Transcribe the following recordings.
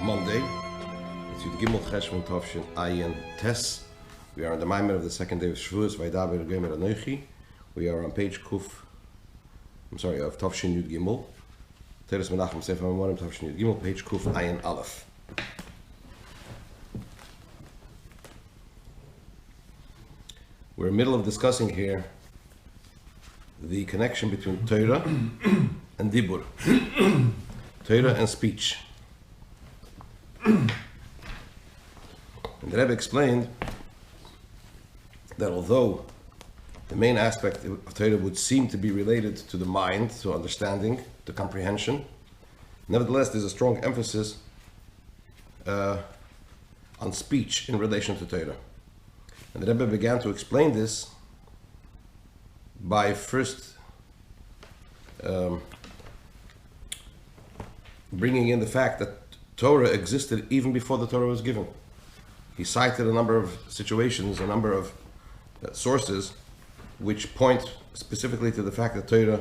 Monday. It's Yud Gimel Cheshvan Tovshin Ayin Tes. We are on the Mamar of the second day of Shavuos, Vayedaber Anochi. We are on page of Tovshin Yud Gimel. Teres Menachem Sefer Mamorim Tovshin Yud Gimel, page Kuf Ayin Aleph. We're in the middle of discussing here the connection between Torah and Dibur, Torah and speech. And the Rebbe explained that although the main aspect of Torah would seem to be related to the mind, to understanding, to comprehension, nevertheless there's a strong emphasis on speech in relation to Torah. And the Rebbe began to explain this by first bringing in the fact that Torah existed even before the Torah was given. He cited a number of situations, a number of sources which point specifically to the fact that Torah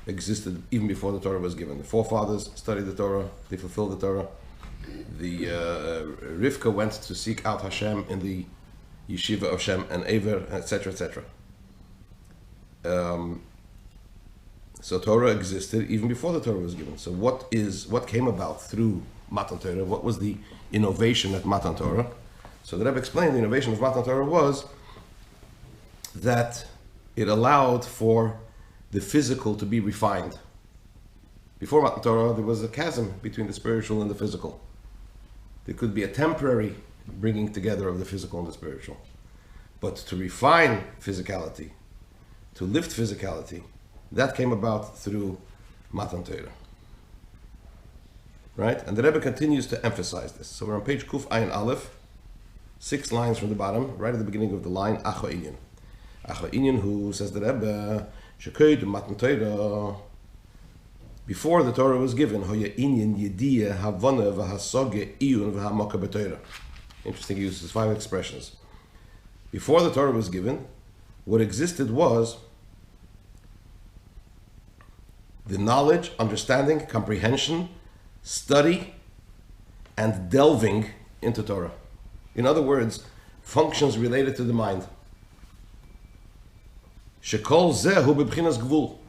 existed even before the Torah was given. The forefathers studied the Torah, they fulfilled the Torah. The Rivka went to seek out Hashem in the yeshiva of Shem and Ever, etc., etc. So Torah existed even before the Torah was given. So what came about through Matan Torah? What was the innovation at Matan Torah? So the Rebbe explained the innovation of Matan Torah was that it allowed for the physical to be refined. Before Matan Torah, there was a chasm between the spiritual and the physical. There could be a temporary bringing together of the physical and the spiritual. But to refine physicality, to lift physicality, that came about through Matan Torah. Right? And the Rebbe continues to emphasize this. So we're on page Kuf Ayin Aleph, 6 lines from the bottom, right at the beginning of the line, Acho Inyan. Acho Inyan, who says the Rebbe, Shekoid Matan Torah, before the Torah was given, Hoya Inyan Yediyah Havana V'Hasoge Iyun V'Hamaka B'Torah. Interesting, he uses 5 expressions. Before the Torah was given, what existed was the knowledge, understanding, comprehension, study, and delving into Torah. In other words, functions related to the mind. Shekol zeh hu b'bchinas gvul.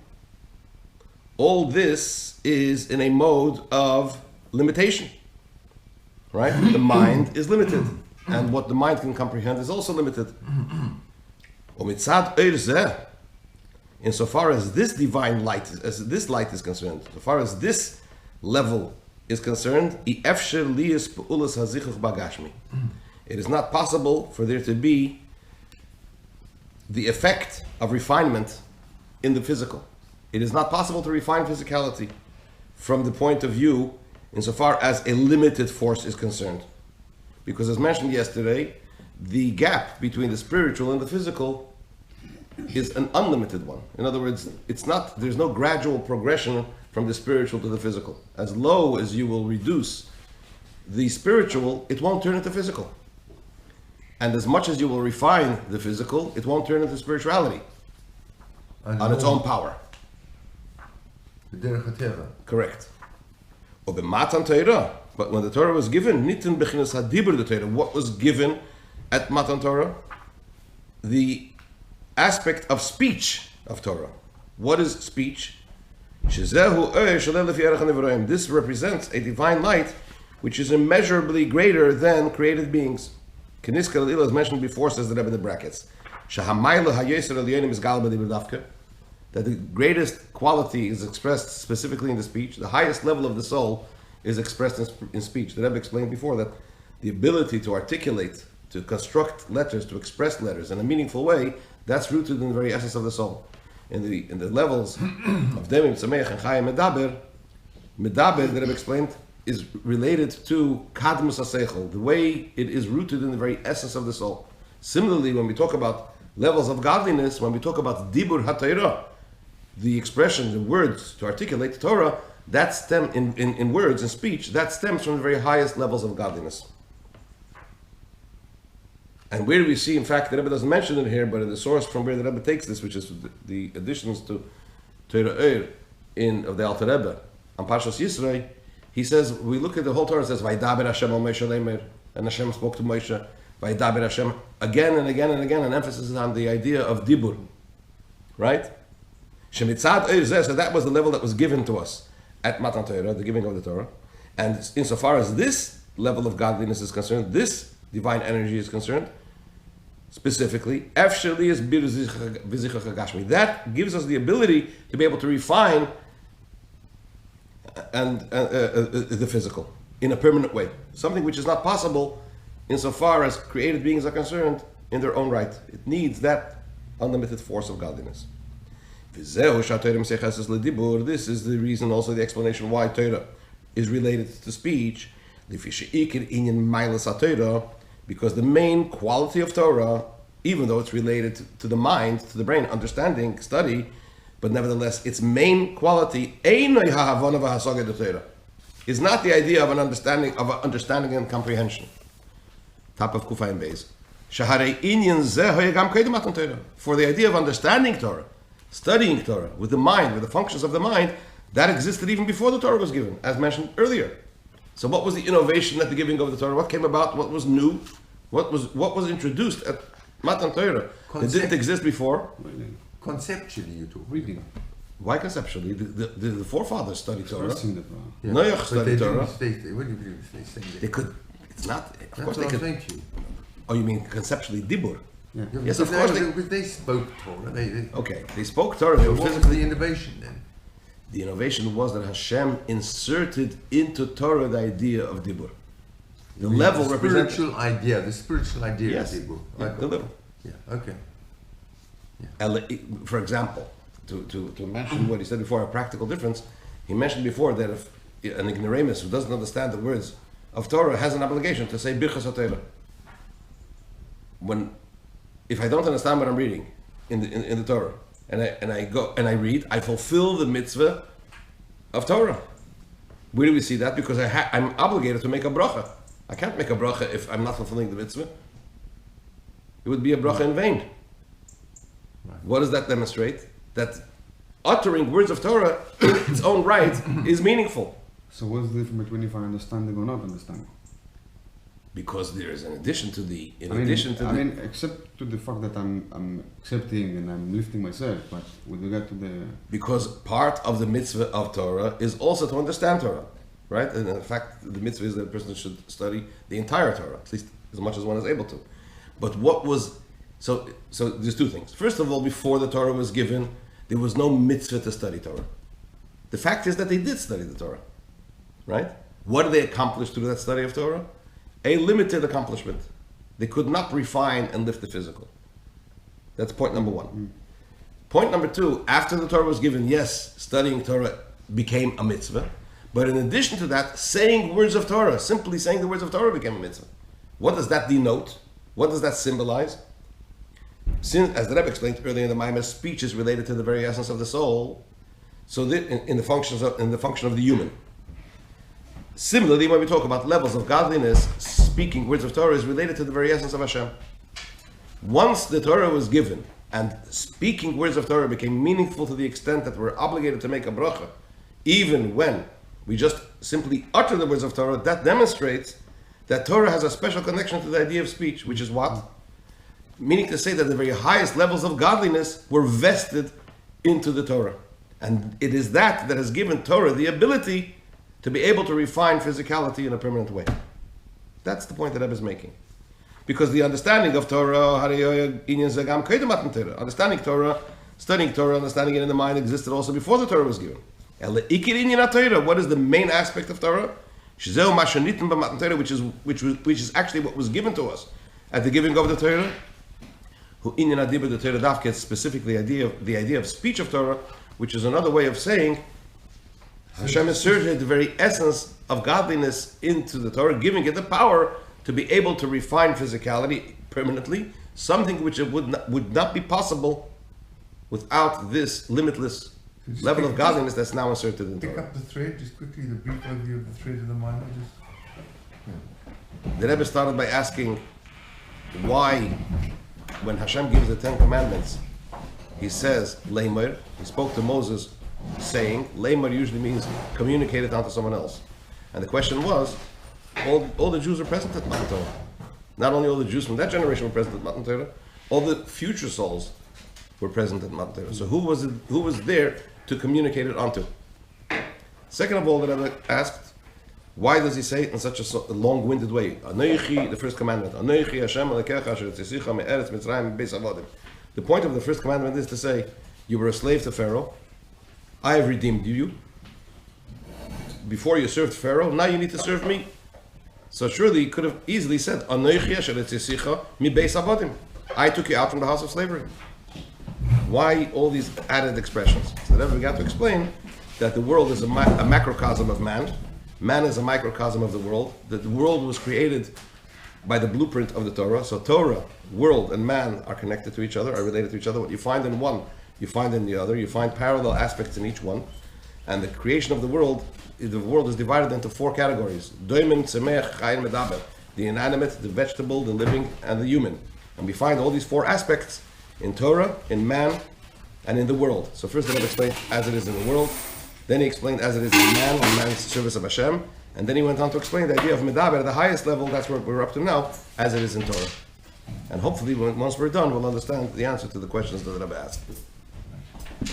All this is in a mode of limitation. Right? The mind is limited. And what the mind can comprehend is also limited. Umitzad oir zeh, insofar as this divine light, as this light is concerned, so far as this level is concerned, it is not possible for there to be the effect of refinement in the physical. It is not possible to refine physicality from the point of view insofar as a limited force is concerned. Because as mentioned yesterday, the gap between the spiritual and the physical is an unlimited one. In other words, there's no gradual progression from the spiritual to the physical. As low as you will reduce the spiritual, it won't turn into physical. And as much as you will refine the physical, it won't turn into spirituality on its own power. Correct. But when the Torah was given, nitin bechinas hadibur the Torah, what was given at Matan Torah? The aspect of speech of Torah. What is speech? This represents a divine light which is immeasurably greater than created beings. Keniska Lila, as mentioned before, says the Rebbe in the brackets, that the greatest quality is expressed specifically in the speech. The highest level of the soul is expressed in speech. The Rebbe explained before that the ability to articulate, to construct letters, to express letters in a meaningful way, that's rooted in the very essence of the soul. In the levels of Demim, Tzameach, and Chayim Medaber, the Rebbe explained, is related to Kadmus HaSeichel, the way it is rooted in the very essence of the soul. Similarly, when we talk about levels of godliness, when we talk about Dibur HaTorah, the expression, the words to articulate the Torah, that stem in words and speech, that stems from the very highest levels of godliness. And where do we see, in fact, the Rebbe doesn't mention it here, but in the source from where the Rebbe takes this, which is the additions to Torah of the Alter Rebbe on Parshas Yisrei, He says, we look at the whole Torah, it says, Vayedaber Hashem al Moshe Leimer, and Hashem spoke to Moshe, Vayedaber Hashem, again and again and again, an emphasis is on the idea of dibur, right? Shemitzad Eizeh, so that was the level that was given to us at Matan Torah, the giving of the Torah. And insofar as this level of godliness is concerned, this divine energy is concerned, specifically, that gives us the ability to be able to refine the physical in a permanent way. Something which is not possible insofar as created beings are concerned in their own right. It needs that unlimited force of godliness. This is the reason, also the explanation why Torah is related to speech. Because the main quality of Torah, even though it's related to the mind, to the brain, understanding, study, but nevertheless, its main quality is not the idea of an understanding and comprehension. Top of Kufa and Beis. For the idea of understanding Torah, studying Torah with the mind, with the functions of the mind, that existed even before the Torah was given, as mentioned earlier. So what was the innovation at the giving of the Torah? What came about? What was new? What was introduced at Matan Torah that didn't exist before? Conceptually, you talk. Reading. Why conceptually? The forefathers studied Torah. First in the Torah. Yeah. Noach But studied they Torah. didn't stay. What do you believe they say? They could. It's not. Of That's course what they I'm could. saying to you. Oh, you mean conceptually dibur? Yeah. Yes, but of course Because they spoke Torah. Okay, they spoke Torah. They were What was physically. the innovation then? The innovation was that Hashem inserted into Torah the idea of dibur. The level represents spiritual idea. The spiritual idea yes, of Hebrew. yeah, the level. Yeah. Okay. For example, to mention what he said before, a practical difference, he mentioned before that if an ignoramus who doesn't understand the words of Torah has an obligation to say Birchas HaTorah. If I don't understand what I'm reading in the Torah, and I go and I read, I fulfill the mitzvah of Torah. Where do we see that? Because I'm obligated to make a bracha. I can't make a bracha if I'm not fulfilling the mitzvah. It would be a bracha in vain. Right. What does that demonstrate? That uttering words of Torah in its own right is meaningful. So what's the difference between if I understanding or not understanding? Because there is an addition to the except to the fact that I'm accepting and I'm lifting myself, but with regard to the because part of the mitzvah of Torah is also to understand Torah, right? And in fact, the mitzvah is that a person should study the entire Torah, at least as much as one is able to. But what was so there's two things. First of all, before the Torah was given, there was no mitzvah to study Torah. The fact is that they did study the Torah, right? What did they accomplish through that study of Torah? A limited accomplishment. They could not refine and lift the physical. That's point number one. Point number two, after the Torah was given, yes, studying Torah became a mitzvah. But in addition to that, saying words of Torah, simply saying the words of Torah became a mitzvah. What does that denote? What does that symbolize? Since, as the Rebbe explained earlier in the Maimah, speech is related to the very essence of the soul. So in the function of the human. Similarly, when we talk about levels of godliness, speaking words of Torah is related to the very essence of Hashem. Once the Torah was given and speaking words of Torah became meaningful to the extent that we're obligated to make a bracha, even when we just simply utter the words of Torah, that demonstrates that Torah has a special connection to the idea of speech, which is what? Meaning to say that the very highest levels of godliness were vested into the Torah. And it is that has given Torah the ability to be able to refine physicality in a permanent way. That's the point that Rebbe is making. Because the understanding of Torah, understanding Torah, studying Torah, understanding it in the mind existed also before the Torah was given. What is the main aspect of Torah? Which is actually what was given to us at the giving of the Torah. The Torah dafka, specifically the idea of speech of Torah, which is another way of saying Hashem inserted the very essence of godliness into the Torah, giving it the power to be able to refine physicality permanently, something which would not be possible without this limitless level of godliness that's now inserted in Torah. Pick up the thread, just quickly, the brief overview of the thread of the mind. The Rebbe started by asking why, when Hashem gives the Ten Commandments, he says, he spoke to Moses saying, Leimer usually means communicate it onto someone else. And the question was, all the Jews were present at Matan Torah. Not only all the Jews from that generation were present at Matan Torah, all the future souls were present at Matan Torah. So who was there to communicate it onto? Second of all, that I asked, why does he say it in such a long-winded way? Anochi, the first commandment. Anochi Hashem Elokecha asher tzisicha me'eretz Mitzrayim beis avodim. The point of the first commandment is to say, you were a slave to Pharaoh. I have redeemed you. Before you served Pharaoh, now you need to serve me. So surely he could have easily said, Anochi asher tzisicha mi beis avodim. I took you out from the house of slavery. Why all these added expressions? So then we got to explain that the world is a macrocosm of man. Man is a microcosm of the world. That the world was created by the blueprint of the Torah. So Torah, world, and man are connected to each other, are related to each other. What you find in one, you find in the other. You find parallel aspects in each one. And the creation of the world is divided into four categories. Doimen, Tzemech, Chayin, Medaber. The inanimate, the vegetable, the living, and the human. And we find all these four aspects in Torah, in man, and in the world. So first the Rebbe explained as it is in the world. Then he explained as it is in man, and man's service of Hashem. And then he went on to explain the idea of Medaber at the highest level, that's where we're up to now, as it is in Torah. And hopefully, once we're done, we'll understand the answer to the questions that the Rebbe asked.